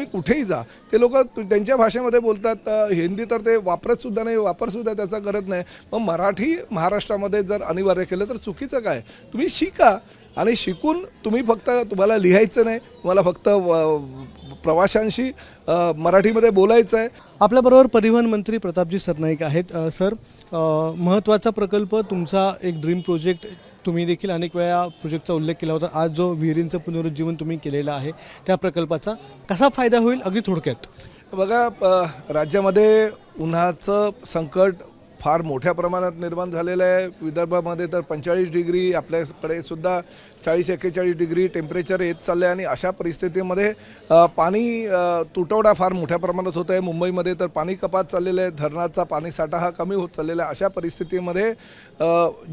तुम्ही कुठेही जा ते लोक त्यांच्या भाषेमध्ये बोलतात, हिंदी तर ते वापरतसुद्धा नाही, वापरसुद्धा त्याचा करत नाही. मग मराठी महाराष्ट्रामध्ये जर अनिवार्य केलं तर चुकीचं काय? तुम्ही शिका आणि शिकून तुम्ही फक्त तुम्हाला लिहायचं नाही, तुम्हाला फक्त प्रवाशांशी मराठीमध्ये बोलायचं आहे. आपल्याबरोबर परिवहन मंत्री प्रतापजी सरनाईक आहेत. सर, महत्त्वाचा प्रकल्प तुमचा एक ड्रीम प्रोजेक्ट, तुम्ही देखील अनेक वेळा प्रोजेक्टचा उल्लेख केला होता. आज जो विहिरींचं पुनरुज्जीवन तुम्ही केलेलं आहे त्या प्रकल्पाचा कसा फायदा होईल अगदी थोडक्यात? बघा, राज्यामध्ये उन्हाचं संकट फार मोठ्या प्रमाणात निर्माण झालेलं आहे. विदर्भामध्ये तर 45 डिग्री, आपल्याकडे सुद्धा 40-41 डिग्री टेम्परेचर येत चाललं आहे आणि अशा परिस्थितीमध्ये पाणी तुटवडा फार मोठ्या प्रमाणात होत आहे. मुंबईमध्ये तर पाणी कपात चाललेलं आहे, धरणाचा पाणीसाठा हा कमी होत चाललेला आहे. अशा परिस्थितीमध्ये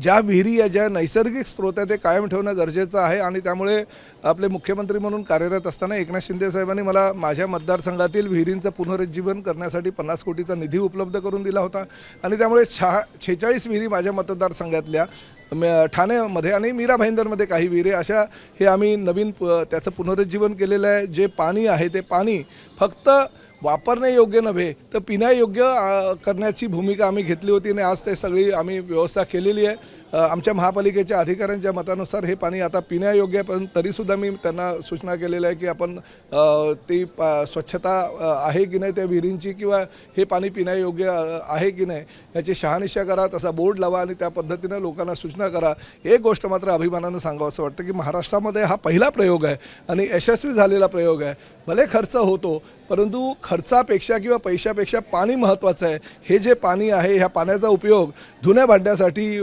ज्या विहिरी या ज्या नैसर्गिक स्रोत आहे ते कायम ठेवणं गरजेचं आहे आणि त्यामुळे आपले मुख्यमंत्री म्हणून कार्यरत असताना एकनाथ शिंदे साहेबांनी मला माझ्या मतदारसंघातील विहिरींचं पुनरुज्जीवन करण्यासाठी 50 कोटीचा निधी उपलब्ध करून दिला होता आणि त्यामुळे 46 विहिरी माझ्या मतदारसंघातल्या ठाण्यामध्ये आणि मीरा भाईंदरमध्ये काही विहिरी अशा हे आम्ही नवीन त्याचं पुनरुज्जीवन केलेलं आहे. जे पाणी आहे ते पाणी फक्त वापरण्यायोग्य नव्हे तर पिण्यायोग्य करण्याची भूमिका आम्ही घेतली होती आणि आज ते सगळी आम्ही व्यवस्था केलेली आहे. आमच्या महापालिकेच्या अधिकाऱ्यांच्या मतानुसार हे पाणी आता पिण्यायोग्य आहे, पण तरीसुद्धा मी त्यांना सूचना केलेल्या आहे की आपण ती स्वच्छता आहे की नाही त्या विहिरींची किंवा हे पाणी पिण्यायोग्य आहे की नाही याची शहानिशा करा, तसा बोर्ड लावा आणि त्या पद्धतीनं लोकांना सूचना करा. एक गोष्ट मात्र अभिमानानं सांगावं असं वाटतं की महाराष्ट्रामध्ये हा पहिला प्रयोग आहे आणि यशस्वी झालेला प्रयोग आहे. भले खर्च होतो परंतु खर्चापेक्षा किंवा पैशापेक्षा पाणी महत्त्वाचं आहे. हे जे पाणी आहे ह्या पाण्याचा उपयोग धुण्या भांड्यासाठी,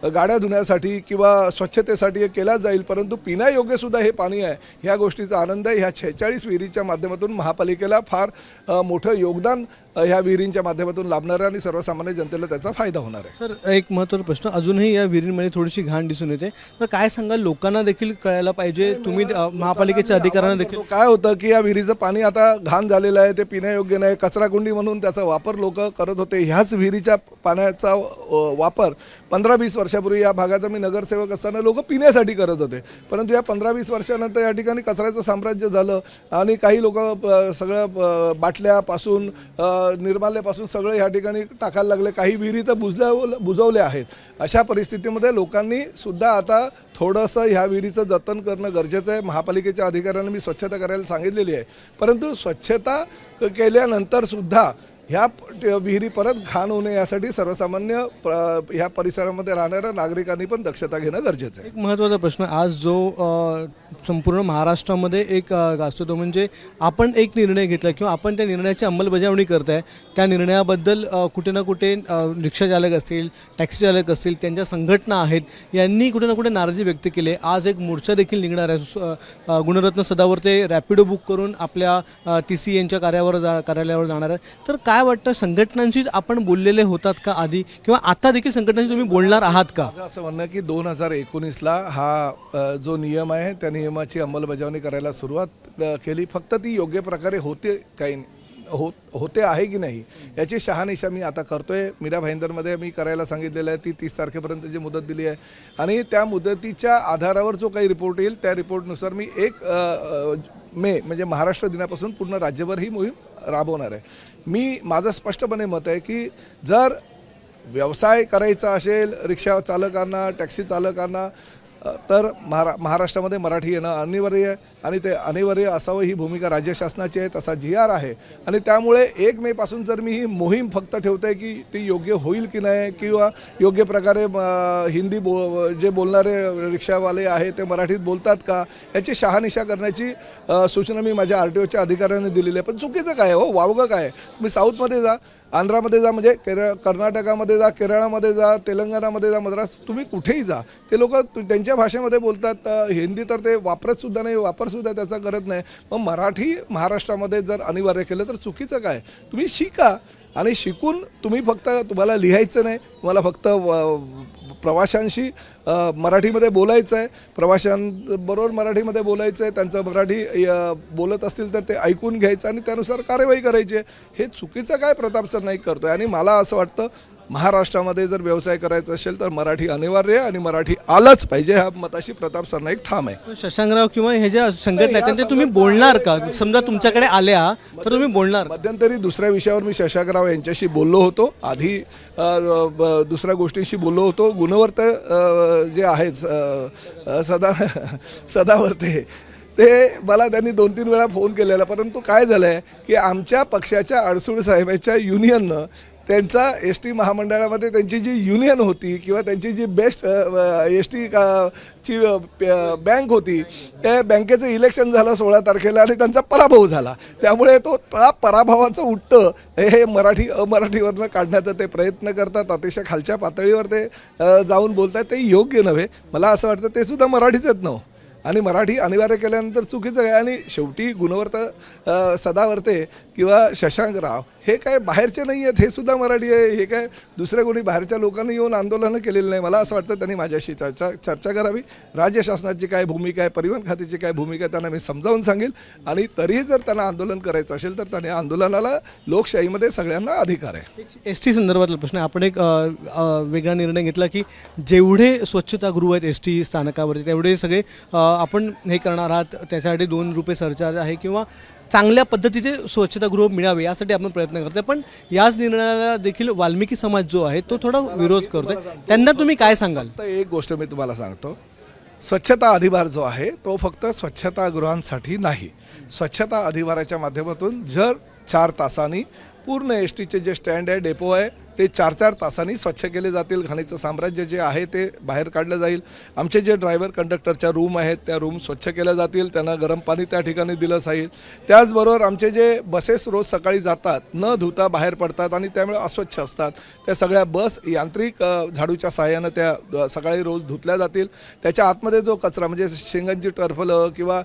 गाड्या धुण्यासाठी किंवा स्वच्छतेसाठी केला जाईल, परंतु पिण्यायोग्यसुद्धा हे पाणी आहे. ह्या गोष्टीचा आनंद आहे. ह्या 46 विहिरीच्या माध्यमातून महापालिकेला फार मोठं योगदान ह्या विहिरींच्या माध्यमातून लाभणार आहे आणि सर्वसामान्य जनतेला त्याचा फायदा होणार आहे. सर, एक महत्त्वाचा प्रश्न, अजूनही या विहिरींमध्ये थोडीशी घाण दिसून येते, तर काय सांगाल? लोकांना देखील कळायला पाहिजे, तुम्ही महापालिकेच्या अधिकाऱ्यांना देखील. काय होतं की या विहिरीचं पाणी आता घाण झालेलं आहे, ते पिण्यायोग्य नाही, कचराकुंडी म्हणून त्याचा वापर लोक करत होते. ह्याच विहिरीच्या पाण्याचा वापर 15-20 वर्षापूर्वी या भागाचा मी नगरसेवक असताना लोक पिण्यासाठी करत होते, परंतु या 15-20 वर्षानंतर या ठिकाणी कचऱ्याचं साम्राज्य झालं आणि काही लोक सगळं बाटल्यापासून निर्माल्यापासून सगळं ह्या ठिकाणी टाकायला लागले. काही विहिरी तर बुजवल्या आहेत. अशा परिस्थितीमध्ये लोकांनी सुद्धा आता थोडंसं ह्या विहिरीचं जतन करणं गरजेचं आहे. महापालिकेच्या अधिकाऱ्यांना मी स्वच्छता करायला सांगितलेली आहे, परंतु स्वच्छता केल्यानंतर सुद्धा ह्या विहिरी परत घाण होऊ नये यासाठी सर्वसामान्य ह्या परिसरामध्ये राहणाऱ्या नागरिकांनी पण दक्षता घेणं गरजेचं आहे. एक महत्त्वाचा प्रश्न आज जो संपूर्ण महाराष्ट्रामध्ये एक गाजतो तो म्हणजे आपण एक निर्णय घेतला किंवा आपण त्या निर्णयाची अंमलबजावणी करताय, त्या निर्णयाबद्दल कुठे ना कुठे रिक्षा चालक असतील, टॅक्सी चालक असतील, त्यांच्या संघटना आहेत, यांनी कुठे ना कुठे नाराजी व्यक्त केली. आज एक मोर्चा देखील निघणार आहे. गुणरत्न सदावर ते रॅपिडो बुक करून आपल्या TC यांच्या कार्यालयावर जाणार आहे. तर काय वाटतं, संघटनांशी आपण बोललेले होतात का आधी किंवा आता देखील संघटनांशी तुम्ही बोलणार आहात का? माझं असं म्हणणं की 2019ला हा जो नियम आहे त्या नियमाची अंमलबजावणी करायला सुरुवात केली. फक्त ती योग्य प्रकारे होते आहे की नाही याची शहानिशा मी आता करतोय. मीरा भाईंदरमध्ये मी करायला सांगितलेलं आहे. ती 30 तारखेपर्यंतची मुदत दिली आहे आणि त्या मुदतीच्या आधारावर जो काही रिपोर्ट येईल त्या रिपोर्टनुसार मी 1 मे म्हणजे महाराष्ट्र दिनापासून पूर्ण राज्यभर ही मोहीम राबवणार आहे. माझं स्पष्टपणे मत आहे की जर व्यवसाय करायचा असेल रिक्षा चालकांना, टॅक्सी चालकांना, तर महाराष्ट्रामध्ये मराठी येणं अनिवार्य आहे आणि ते अनिवार्य असावं ही भूमिका राज्य शासनाची आहे. तसा GR आहे आणि त्यामुळे 1 मे पासून जर मी ही मोहीम फक्त ठेवते की ती योग्य होईल की नाही किंवा योग्य प्रकारे हिंदी जे बोलणारे रिक्षावाले आहे ते मराठीत बोलतात का याची शहानिशा करण्याची सूचना मी माझ्या RTOच्या अधिकाऱ्यांनी दिलेली आहे. पण चुकीचं काय हो, वावगं काय? तुम्ही साऊथमध्ये जा, आंध्रामध्ये जा, म्हणजे कर्नाटकामध्ये जा, केरळामध्ये जा, तेलंगणामध्ये जा, मद्रास, तुम्ही कुठेही जा ते लोक त्यांच्या भाषेमध्ये बोलतात. हिंदी तर ते वापरतसुद्धा नाही, वापरसुद्धा त्याचा करत नाही. मग मराठी महाराष्ट्रामध्ये जर अनिवार्य केलं तर चुकीचं काय? तुम्ही शिका आणि शिकून तुम्ही फक्त तुम्हाला लिहायचं नाही, तुम्हाला फक्त प्रवाशांशी मराठीमध्ये बोलायचं आहे, प्रवाशांबरोबर मराठीमध्ये बोलायचं आहे, त्यांचं मराठी बोलत असतील तर ते ऐकून घ्यायचं आणि त्यानुसार कार्यवाही करायची आहे. हे चुकीचं काय प्रताप सरनाईक करतो आहे? आणि मला असं वाटतं महाराष्ट्रामध्ये जर व्यवसाय करायचा असेल तर मराठी अनिवार्य आहे आणि मराठी आलंच पाहिजे, ह्या मताशी प्रताप सरनाईक ठाम आहे. शशांकराव किंवा हे ज्या संघटना आहेत त्यांचे तुम्ही बोलणार का? समजा तुमच्याकडे आल्या तर तुम्ही बोलणार? मध्यंतरी दुसऱ्या विषयावर मी शशांकराव यांच्याशी बोललो होतो, आधी दुसऱ्या गोष्टींशी बोललो होतो. गुणवर्त जे आहेत सदावर्ते, ते मला त्यांनी 2-3 वेळा फोन केलेला, परंतु काय झालं आहे की आमच्या पक्षाच्या अडसूळ साहेबांच्या युनियननं त्यांचा एस टी महामंडळामध्ये त्यांची जी युनियन होती किंवा त्यांची जी बेस्ट एस टी ची बँक होती, त्या बँकेचं इलेक्शन झालं 16 तारखेला आणि त्यांचा पराभव झाला. त्यामुळे त्या पराभवाचं उट्टं हे मराठी अमराठीवरनं काढण्याचा ते प्रयत्न करतात. अतिशय खालच्या पातळीवर ते जाऊन बोलतात, ते योग्य नव्हे. मला असं वाटतं ते सुद्धा मराठीचंच नव्ह आणि मराठी अनिवार्य केल्यानंतर चुकीचं आहे. आणि शेवटी गुणवर्त सदावर्ते किंवा शशांकराव हे काय बाहेरचे नाही आहेत, हे सुद्धा मराठी आहे. हे काय दुसऱ्या कोणी बाहेरच्या लोकांनी येऊन आंदोलनं केलेलं नाही. मला असं वाटतं त्यांनी माझ्याशी चर्चा करावी. राज्य शासनाची काय भूमिका आहे, परिवहन खात्याची काय भूमिका आहे, त्यांना मी समजावून सांगेल. आणि तरीही जर त्यांना आंदोलन करायचं असेल तर त्यांनी आंदोलनाला लोकशाहीमध्ये सगळ्यांना अधिकार आहे. एस टी संदर्भातला प्रश्न आहे. आपण एक वेगळा निर्णय घेतला की जेवढे स्वच्छतागृह आहेत एस टी स्थानकावरचे तेवढे सगळे आपण हे करणार आहात. त्याच्यासाठी 2 रुपये सरचार्ज आहे किंवा चांगल्या पद्धतीचे स्वच्छतागृह मिळावे यासाठी आपण प्रयत्न करतोय. पण याच निर्णयाला देखील वाल्मिकी समाज जो आहे तो थोडा विरोध करतोय. त्यांना तुम्ही काय सांगाल? तर एक गोष्ट मी तुम्हाला सांगतो, स्वच्छता अधिभार जो आहे तो फक्त स्वच्छतागृहांसाठी नाही. स्वच्छता अधिभाराच्या माध्यमातून जर 4 तासांनी पूर्ण एस टीचे जे स्टँड आहे, डेपो आहे, ते 4-4 तासांनी स्वच्छ केले जातील. घाणीचं साम्राज्य जे आहे ते बाहेर काढलं जाईल. आमचे जे ड्रायव्हर कंडक्टरच्या रूम आहेत त्या रूम स्वच्छ केल्या जातील, त्यांना गरम पाणी त्या ठिकाणी दिलं जाईल. त्याचबरोबर आमचे जे बसेस रोज सकाळी जातात न धुता बाहेर पडतात आणि त्यामुळे अस्वच्छ असतात, त्या सगळ्या बस यांत्रिक झाडूच्या सहाय्यानं त्या सकाळी रोज धुतल्या जातील. त्याच्या आतमध्ये जो कचरा म्हणजे शेंगांची टरफलं किंवा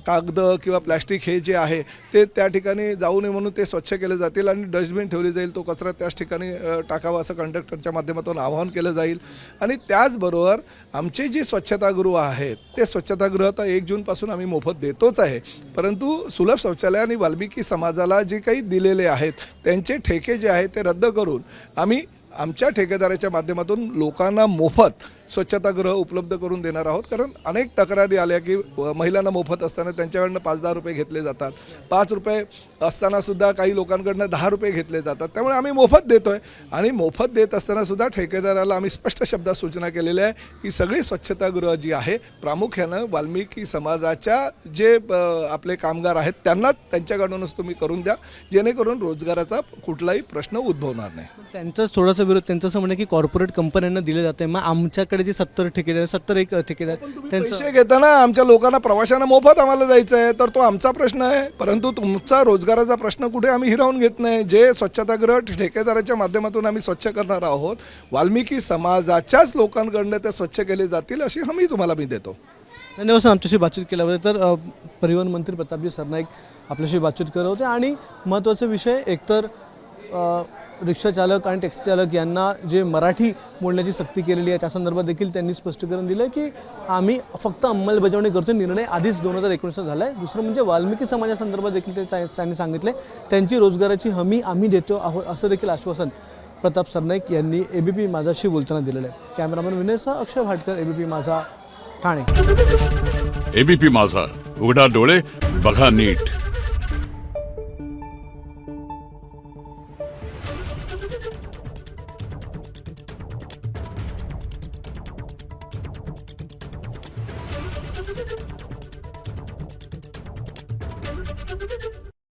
कागद किंवा प्लॅस्टिक हे जे आहे ते त्या ठिकाणी जाऊ नये म्हणून ते स्वच्छ केले जातील आणि डस्टबिन ठेवली जाईल. तो कचरा त्याच ठिकाणी टाकावा असं कंडक्टरच्या माध्यमातून आवाहन केलं जाईल. आणि त्याचबरोबर आमचे जे स्वच्छतागृह आहेत ते स्वच्छतागृह आता 1 जूनपासून आम्ही मोफत देतोच आहे, परंतु सुलभ शौचालय आणि वाल्मिकी समाजाला जे काही दिलेले आहेत त्यांचे ठेके जे आहेत ते रद्द करून आम्ही आमच्या ठेकेदाराच्या माध्यमातून लोकांना मोफत स्वच्छतागृह उपलब्ध करून देणार आहोत. कारण अनेक तक्रारी आल्या की महिलांना मोफत असताना त्यांच्याकडनं 5-10 रुपये घेतले जातात, 5 रुपये असतानासुद्धा काही लोकांकडनं 10 रुपये घेतले जातात. त्यामुळे आम्ही मोफत देतोय आणि मोफत देत असतानासुद्धा ठेकेदाराला आम्ही स्पष्ट शब्दात सूचना केलेल्या आहे की सगळी स्वच्छतागृह जी आहे प्रामुख्यानं वाल्मिकी समाजाच्या जे आपले कामगार आहेत त्यांना त्यांच्याकडूनच तुम्ही करून द्या, जेणेकरून रोजगाराचा कुठलाही प्रश्न उद्भवणार नाही. त्यांचाच थोडासा विरोध, त्यांचं असं म्हणणं की कॉर्पोरेट कंपन्यांना दिले जाते. मग आमच्याकडे जे 70 ठेकेदार 71 ठेकेदार त्यांचं पैसे घेताना आमच्या लोकांना प्रवाशांना मोफत आम्हाला जायचं आहे तर तो आमचा प्रश्न आहे, परंतु तुमचा रोजगाराचा प्रश्न कुठे आम्ही हिरावून घेत नाही. जे स्वच्छतागृह ठेकेदाराच्या माध्यमातून आम्ही स्वच्छ करणार आहोत वाल्मिकी समाजाच्याच लोकांकडनं ते स्वच्छ केले जातील अशी हमी तुम्हाला मी देतो. धन्यवाद सर आमच्याशी बातचीत केल्याबद्दल. तर परिवहन मंत्री प्रतापजी सरनाईक आपल्याशी बातचीत करत होते आणि महत्त्वाचा विषय एकतर रिक्षा चालक आणि टॅक्सी चालक यांना जे मराठी बोलण्याची सक्ती केलेली आहे त्या संदर्भात देखील त्यांनी स्पष्टीकरण दिलं की आम्ही फक्त अंमलबजावणी करतो, निर्णय आधीच 2019 झाला आहे. दुसरं म्हणजे वाल्मिकी समाजासंदर्भात देखील त्यांनी सांगितले त्यांची रोजगाराची हमी आम्ही देतो आहोत असं देखील आश्वासन प्रताप सरनाईक यांनी ABP माझाशी बोलताना दिलेलं आहे. कॅमेरामॅन विनयसह अक्षय भाटकर, ABP माझा, ठाणे. ABP माझा, उघडा डोळे बघा नीट.